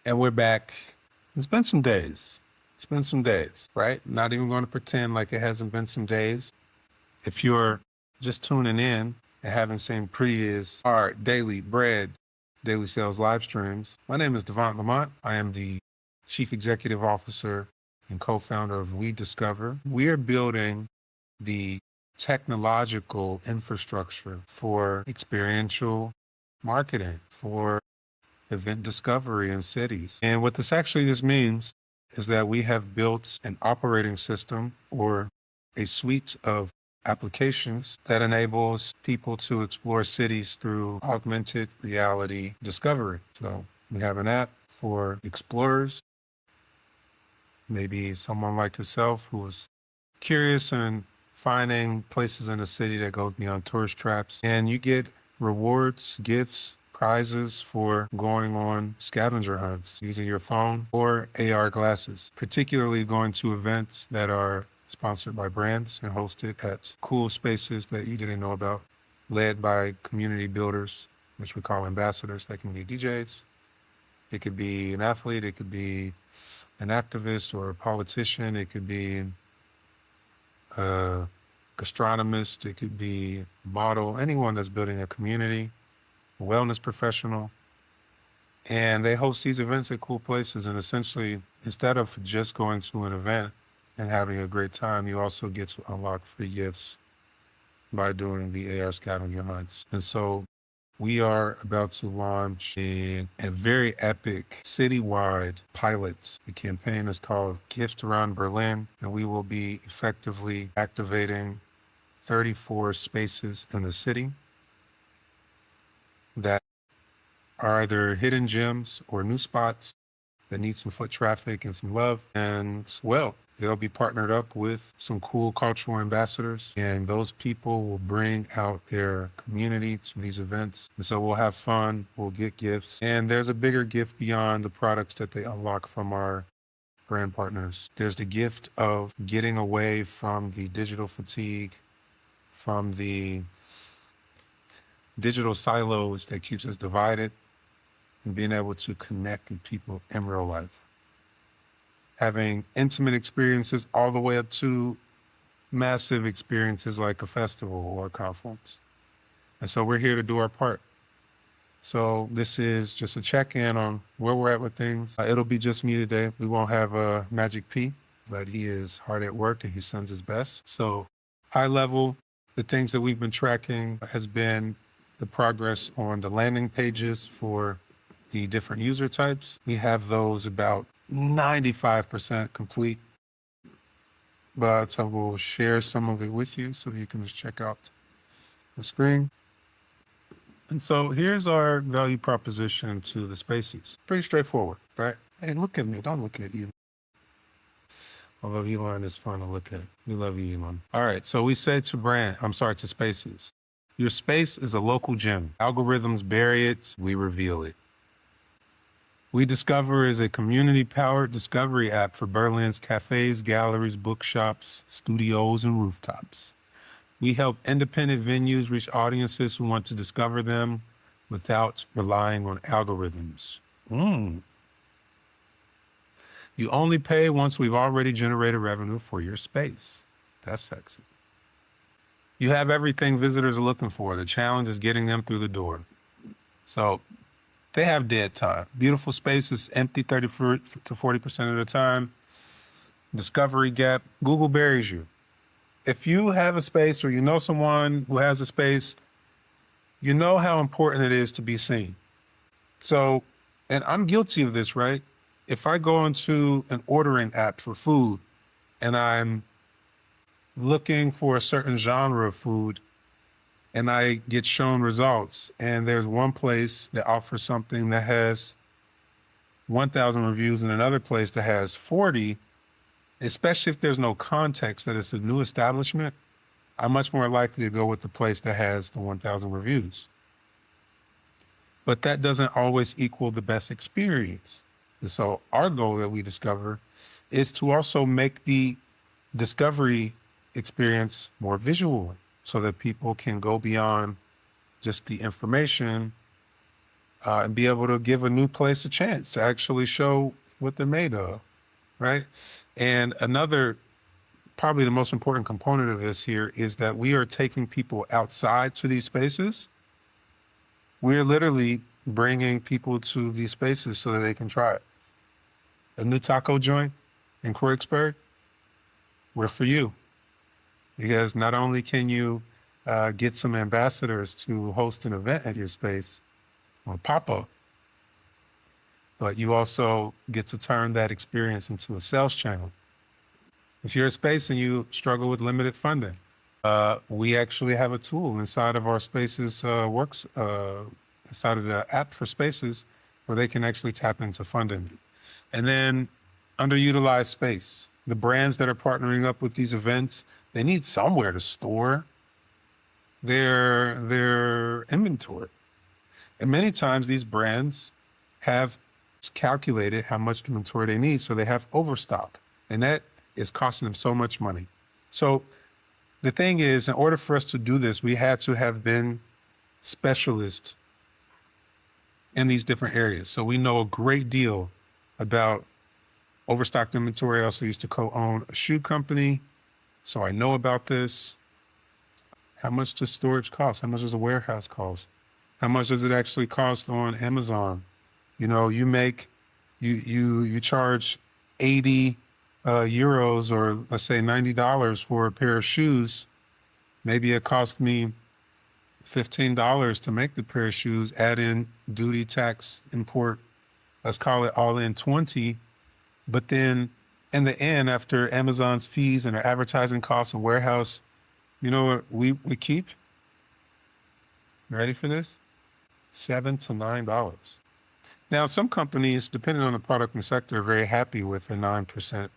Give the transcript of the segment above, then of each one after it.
And we're back. It's been some days. It's been some days, right? Not even going to pretend like it hasn't been some days. If you're just tuning in and haven't seen previous our daily bread, daily sales live streams, my name is Devont Lamont. I am the Chief Executive Officer and co-founder of weDiscover. We are building the technological infrastructure for experiential marketing, for event discovery in cities. And what this actually just means is that we have built an operating system or a suite of applications that enables people to explore cities through augmented reality discovery. So we have an app for explorers, maybe someone like yourself who's curious and finding places in the city that goes beyond tourist traps. And you get rewards, gifts, prizes for going on scavenger hunts using your phone or AR glasses, particularly going to events that are sponsored by brands and hosted at cool spaces that you didn't know about, led by community builders, which we call ambassadors. They can be DJs, it could be an athlete, it could be an activist or a politician, it could be a gastronomist, it could be a model, anyone that's building a community, a wellness professional. And they host these events at cool places. And essentially, instead of just going to an event and having a great time, you also get to unlock free gifts by doing the AR scavenger hunts. And so we are about to launch a very epic citywide pilot. The campaign is called GIF Run Berlin, and we will be effectively activating 34 spaces in the city that are either hidden gems or new spots that need some foot traffic and some love. And well, they'll be partnered up with some cool cultural ambassadors, and those people will bring out their community to these events. And so we'll have fun, we'll get gifts, and there's a bigger gift beyond the products that they unlock from our brand partners. There's the gift of getting away from the digital fatigue, from the digital silos that keeps us divided, and being able to connect with people in real life. Having intimate experiences all the way up to massive experiences like a festival or a conference. And so we're here to do our part. So this is just a check-in on where we're at with things. It'll be just me today. We won't have Magic P, but he is hard at work and he sends his best. So high level, the things that we've been tracking has been the progress on the landing pages for the different user types. We have those about 95% complete, but I will share some of it with you so you can just check out the screen. And so here's our value proposition to the spaces. Pretty straightforward, right? Hey, look at me, don't look at you. Although Elon is fun to look at. We love you, Elon. All right, so we say to spaces. Your space is a local gem. Algorithms bury it, we reveal it. weDiscover is a community-powered discovery app for Berlin's cafes, galleries, bookshops, studios, and rooftops. We help independent venues reach audiences who want to discover them without relying on algorithms. You only pay once we've already generated revenue for your space. That's sexy. You have everything visitors are looking for. The challenge is getting them through the door. So they have dead time. Beautiful spaces, empty 30 to 40% of the time. Discovery gap, Google buries you. If you have a space or you know someone who has a space, you know how important it is to be seen. So, and I'm guilty of this, right? If I go into an ordering app for food and I'm looking for a certain genre of food and I get shown results and there's one place that offers something that has 1,000 reviews and another place that has 40, especially if there's no context that it's a new establishment, I'm much more likely to go with the place that has the 1,000 reviews. But that doesn't always equal the best experience. And so our goal that weDiscover is to also make the discovery experience more visual so that people can go beyond just the information and be able to give a new place a chance to actually show what they're made of, right? And another, probably the most important component of this here is that we are taking people outside to these spaces. We're literally bringing people to these spaces so that they can try it. A new taco joint in Kreuzberg, we're for you. Because not only can you get some ambassadors to host an event at your space or pop-up, but you also get to turn that experience into a sales channel. If you're a space and you struggle with limited funding, we actually have a tool inside of our Spaces inside of the app for Spaces where they can actually tap into funding. And then underutilized space. The brands that are partnering up with these events, they need somewhere to store their inventory. And many times these brands have calculated how much inventory they need, so they have overstock. And that is costing them so much money. So the thing is, in order for us to do this, we had to have been specialists in these different areas. So we know a great deal about overstocked inventory. I also used to co-own a shoe company, so I know about this. How much does storage cost? How much does a warehouse cost? How much does it actually cost on Amazon? You know, you charge 80 euros, or let's say $90 for a pair of shoes. Maybe it cost me $15 to make the pair of shoes, add in duty, tax, import, let's call it all in 20. But then in the end, after Amazon's fees and their advertising costs and warehouse, you know what we keep? Ready for this? $7 to $9. Now, some companies, depending on the product and sector, are very happy with a 9%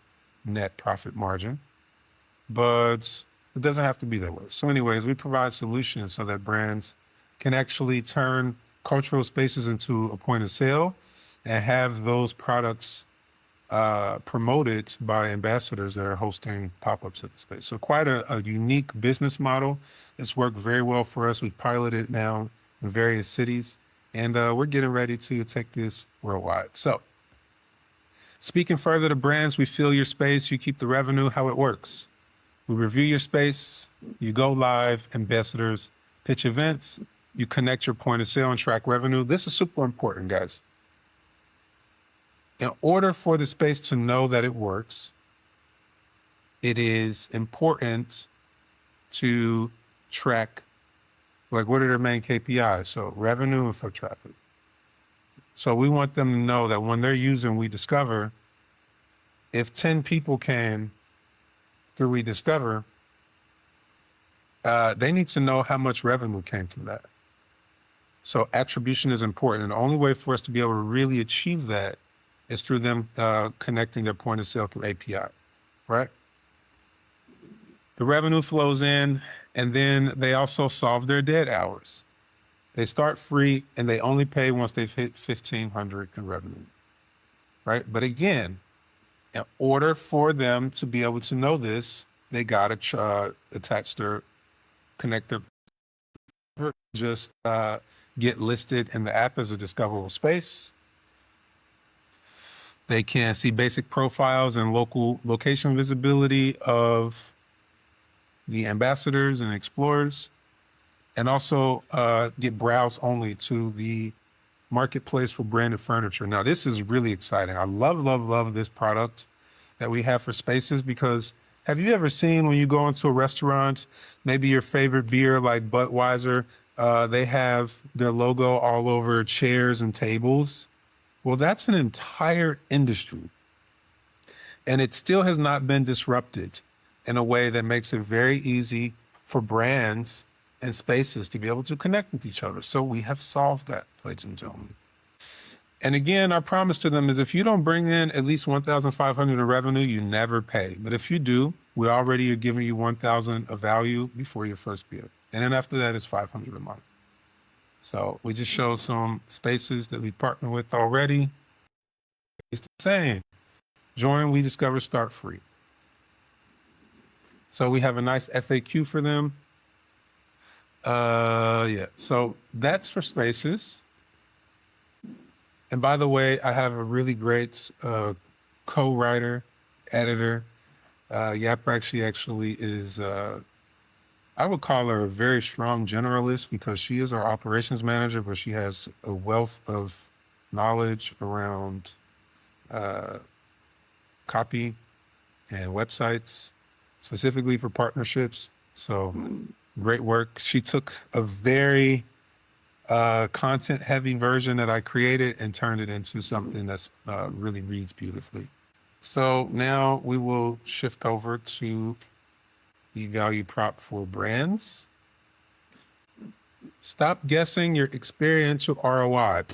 net profit margin, but it doesn't have to be that way. So anyways, we provide solutions so that brands can actually turn cultural spaces into a point of sale and have those products promoted by ambassadors that are hosting pop-ups at the space. So quite a unique business model. It's worked very well for us. We've piloted it now in various cities, and we're getting ready to take this worldwide. So speaking further to brands, we fill your space, you keep the revenue. How it works: we review your space, you go live, ambassadors pitch events, you connect your point of sale and track revenue. This is super important, guys. In order for the space to know that it works, it is important to track, like, what are their main KPIs? So revenue and foot traffic. So we want them to know that when they're using weDiscover, if 10 people came through weDiscover, they need to know how much revenue came from that. So attribution is important. And the only way for us to be able to really achieve that is through them connecting their point of sale through API, right? The revenue flows in, and then they also solve their dead hours. They start free, and they only pay once they've hit 1,500 in revenue, right? But again, in order for them to be able to know this, they got to attach their connector, just get listed in the app as a discoverable space. They can see basic profiles and location visibility of the ambassadors and explorers, and also get browse only to the marketplace for branded furniture. Now, this is really exciting. I love this product that we have for spaces, because have you ever seen when you go into a restaurant, maybe your favorite beer like Budweiser, they have their logo all over chairs and tables? Well, that's an entire industry, and it still has not been disrupted in a way that makes it very easy for brands and spaces to be able to connect with each other. So we have solved that, ladies and gentlemen. And again, our promise to them is if you don't bring in at least 1,500 in revenue, you never pay. But if you do, we already are giving you 1,000 of value before your first bill. And then after that, it's 500 a month. So we just showed some spaces that we partner with already. It's the same. Join weDiscover, start free. So we have a nice FAQ for them. Yeah, so that's for spaces. And by the way, I have a really great co-writer, editor. Yaprak, she actually is, I would call her a very strong generalist because she is our operations manager, but she has a wealth of knowledge around copy and websites, specifically for partnerships. So great work. She took a very content heavy version that I created and turned it into something that's really reads beautifully. So now we will shift over to the value prop for brands. Stop guessing your experiential ROI.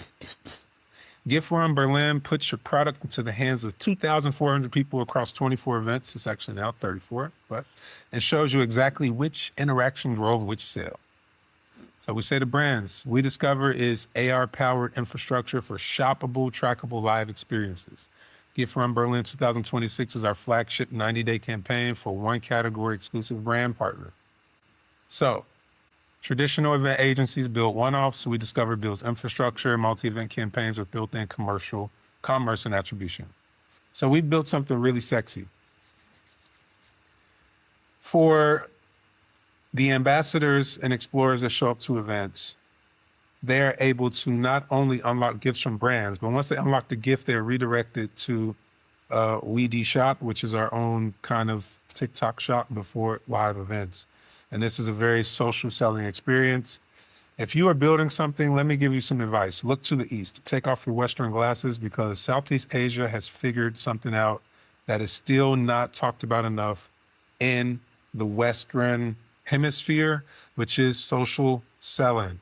GIF Run Berlin puts your product into the hands of 2,400 people across 24 events. It's actually now 34, and shows you exactly which interaction drove which sale. So we say to brands, weDiscover is AR-powered infrastructure for shoppable, trackable live experiences. GIF Run Berlin 2026 is our flagship 90-day campaign for one category exclusive brand partner. So traditional event agencies build one-offs, so weDiscover builds infrastructure, multi-event campaigns with built-in commercial, commerce, and attribution. So we built something really sexy. For the ambassadors and explorers that show up to events, they're able to not only unlock gifts from brands, but once they unlock the gift, they're redirected to weDI Shop, which is our own kind of TikTok shop before live events. And this is a very social selling experience. If you are building something, let me give you some advice. Look to the east. Take off your Western glasses because Southeast Asia has figured something out that is still not talked about enough in the Western hemisphere, which is social selling.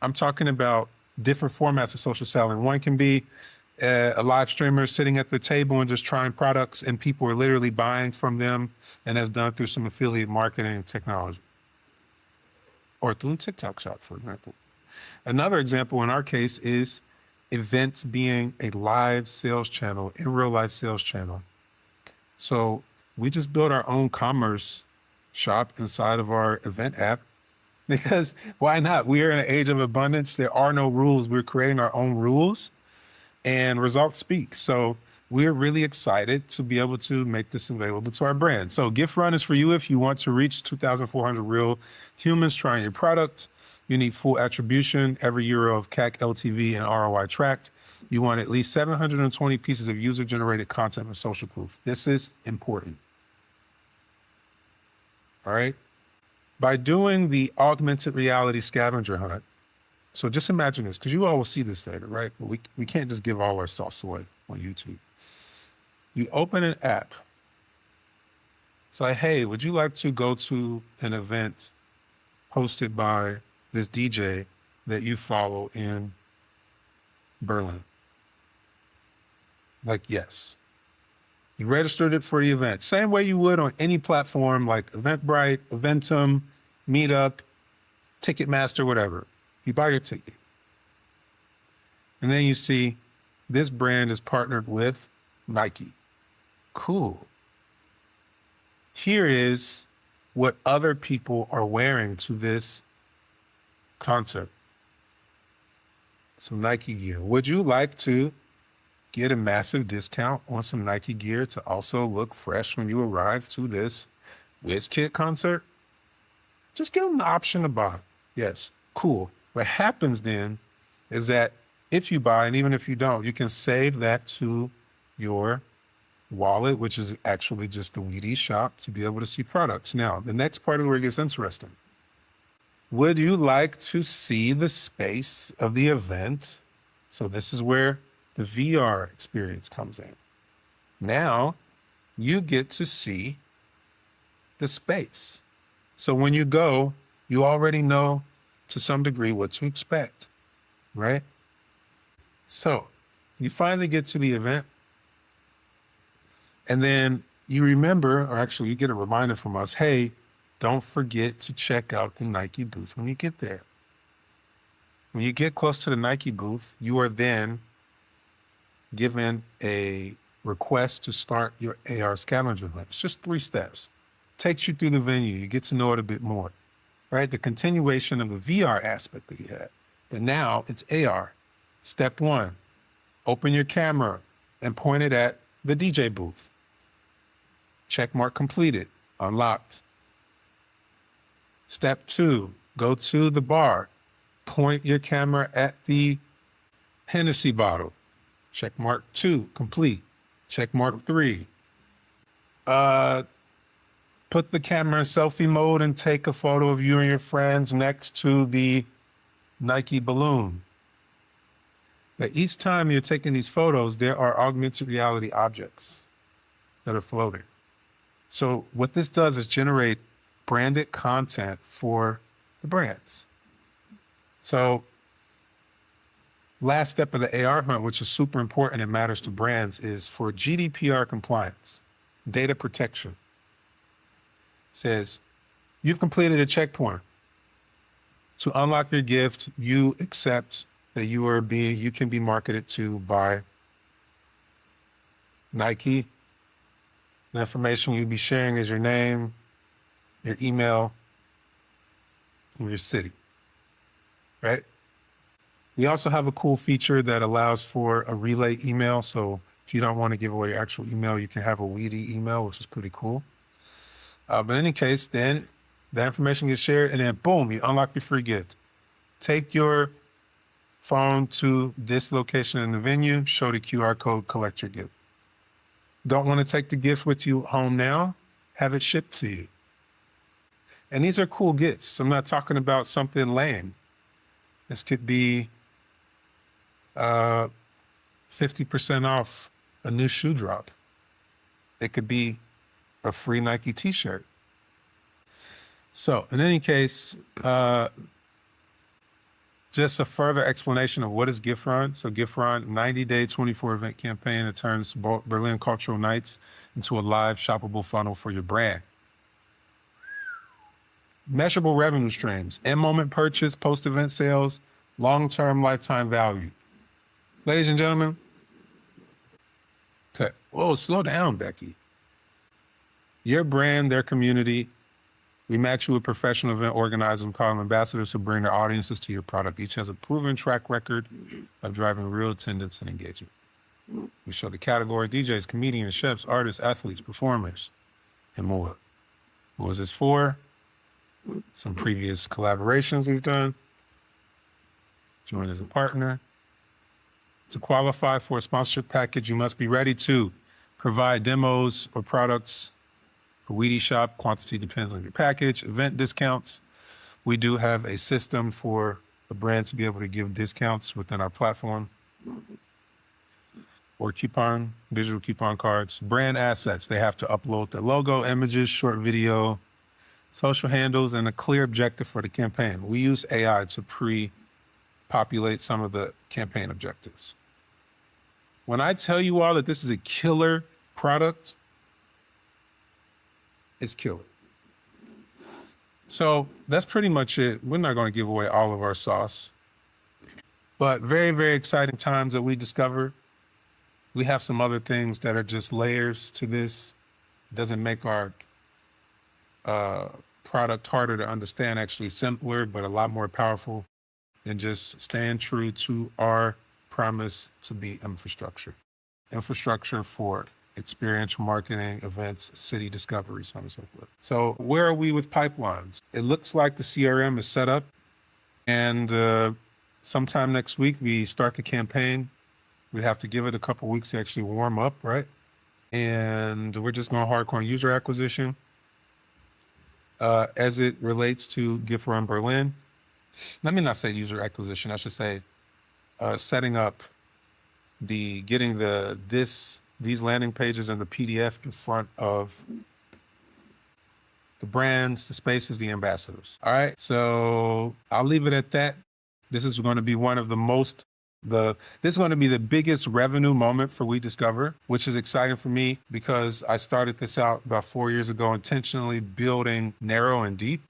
I'm talking about different formats of social selling. One can be a live streamer sitting at the table and just trying products and people are literally buying from them, and that's done through some affiliate marketing technology or through TikTok Shop, for example. Another example in our case is events being a live sales channel, in real life sales channel. So we just built our own commerce shop inside of our event app because why not? We are in an age of abundance. There are no rules. We're creating our own rules and results speak. So we're really excited to be able to make this available to our brand. So GIF Run is for you if you want to reach 2,400 real humans trying your product. You need full attribution, every euro of CAC, LTV, and ROI tracked. You want at least 720 pieces of user-generated content and social proof. This is important. All right? By doing the augmented reality scavenger hunt, so just imagine this, because you all will see this later, right? But we can't just give all our sauce away on YouTube. You open an app. It's like, hey, would you like to go to an event hosted by this DJ that you follow in Berlin? Like, yes. You registered it for the event. Same way you would on any platform like Eventbrite, Eventum, Meetup, Ticketmaster, whatever. You buy your ticket. And then you see this brand is partnered with Nike. Cool. Here is what other people are wearing to this concert. Some Nike gear. Would you like to get a massive discount on some Nike gear to also look fresh when you arrive to this WizKid concert? Just give them the option to buy. Yes, cool. What happens then is that if you buy, and even if you don't, you can save that to your wallet, which is actually just the weDI shop, to be able to see products. Now, the next part is where it gets interesting. Would you like to see the space of the event? So this is where the VR experience comes in. Now you get to see the space. So when you go, you already know to some degree what to expect, right? So you finally get to the event, and then you remember, or actually you get a reminder from us, hey, don't forget to check out the Nike booth when you get there. When you get close to the Nike booth, you are then given a request to start your AR scavenger hunt. It's just 3 steps. Takes you through the venue. You get to know it a bit more, right? The continuation of the VR aspect that you had. But now it's AR. Step 1, open your camera and point it at the DJ booth. Check mark completed, unlocked. Step 2, go to the bar, point your camera at the Hennessy bottle. Check mark 2, complete. Check mark 3. Put the camera in selfie mode and take a photo of you and your friends next to the Nike balloon. Now, each time you're taking these photos, there are augmented reality objects that are floating. So what this does is generate branded content for the brands. So last step of the AR hunt, which is super important and matters to brands, is for GDPR compliance, data protection. Says, you've completed a checkpoint. To unlock your gift, you accept that you can be marketed to by Nike. The information you'll be sharing is your name, your email, and your city, right? We also have a cool feature that allows for a relay email. So if you don't want to give away your actual email, you can have a weDI email, which is pretty cool. But in any case, then the information gets shared and then boom, you unlock your free gift. Take your phone to this location in the venue, show the QR code, collect your gift. Don't want to take the gift with you home now? Have it shipped to you. And these are cool gifts. I'm not talking about something lame. This could be 50% off a new shoe drop. It could be a free Nike t-shirt. So in any case, just a further explanation of what is GIF Run. So GIF Run, 90-day, 24-event campaign that turns Berlin Cultural Nights into a live shoppable funnel for your brand. Measurable revenue streams, in-moment purchase, post-event sales, long-term lifetime value. Ladies and gentlemen, okay. Whoa, slow down, Becky. Your brand, their community, we match you with professional event organizers and call them ambassadors who bring their audiences to your product. Each has a proven track record of driving real attendance and engagement. We show the categories: DJs, comedians, chefs, artists, athletes, performers, and more. What was this for? Some previous collaborations we've done. Join as a partner. To qualify for a sponsorship package, you must be ready to provide demos or products for weDI Shop. Quantity depends on your package. Event discounts. We do have a system for a brand to be able to give discounts within our platform. Or digital coupon cards. Brand assets. They have to upload the logo, images, short video, social handles, and a clear objective for the campaign. We use AI to pre-populate some of the campaign objectives. When I tell you all that this is a killer product, it's killer. So that's pretty much it. We're not going to give away all of our sauce, but very, very exciting times that we discover. We have some other things that are just layers to this. It doesn't make our product harder to understand, actually simpler, but a lot more powerful than just staying true to our promise to be infrastructure. Infrastructure for experiential marketing, events, city discovery, so on and so forth. So where are we with pipelines? It looks like the CRM is set up, and sometime next week we start the campaign. We have to give it a couple weeks to actually warm up, right? And we're just going hardcore on user acquisition. As it relates to GIF Run Berlin, let me not say user acquisition, I should say setting up getting these landing pages and the PDF in front of the brands, the spaces, the ambassadors. All right, so I'll leave it at that. This is going to be one of this is going to be the biggest revenue moment for weDiscover, which is exciting for me because I started this out about 4 years ago, intentionally building narrow and deep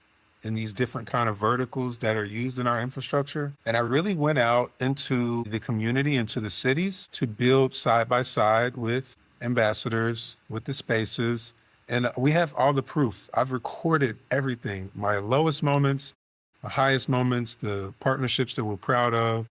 in these different kind of verticals that are used in our infrastructure. And I really went out into the community, into the cities to build side by side with ambassadors, with the spaces. And we have all the proof. I've recorded everything, my lowest moments, my highest moments, the partnerships that we're proud of,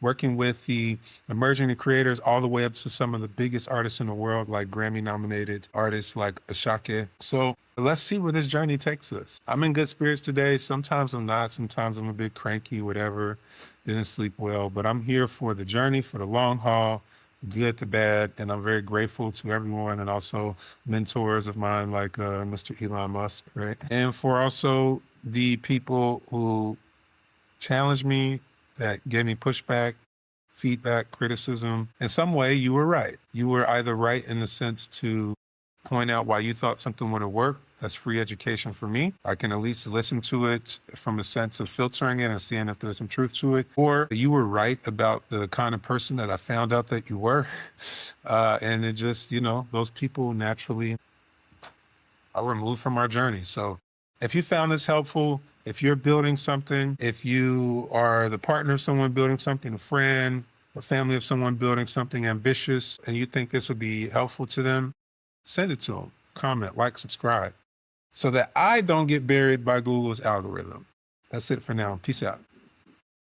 working with the emerging creators all the way up to some of the biggest artists in the world, like Grammy-nominated artists like Ashake. So let's see where this journey takes us. I'm in good spirits today. Sometimes I'm not. Sometimes I'm a bit cranky, whatever. Didn't sleep well. But I'm here for the journey, for the long haul, good, the bad. And I'm very grateful to everyone and also mentors of mine like Mr. Elon Musk, right? And for also the people who challenged me, that gave me pushback, feedback, criticism. In some way, you were right. You were either right in the sense to point out why you thought something wouldn't work. That's free education for me. I can at least listen to it from a sense of filtering it and seeing if there's some truth to it. Or you were right about the kind of person that I found out that you were. And it just, those people naturally are removed from our journey. So if you found this helpful, if you're building something, if you are the partner of someone building something, a friend, a family of someone building something ambitious, and you think this would be helpful to them, send it to them. Comment, like, subscribe, so that I don't get buried by Google's algorithm. That's it for now. Peace out.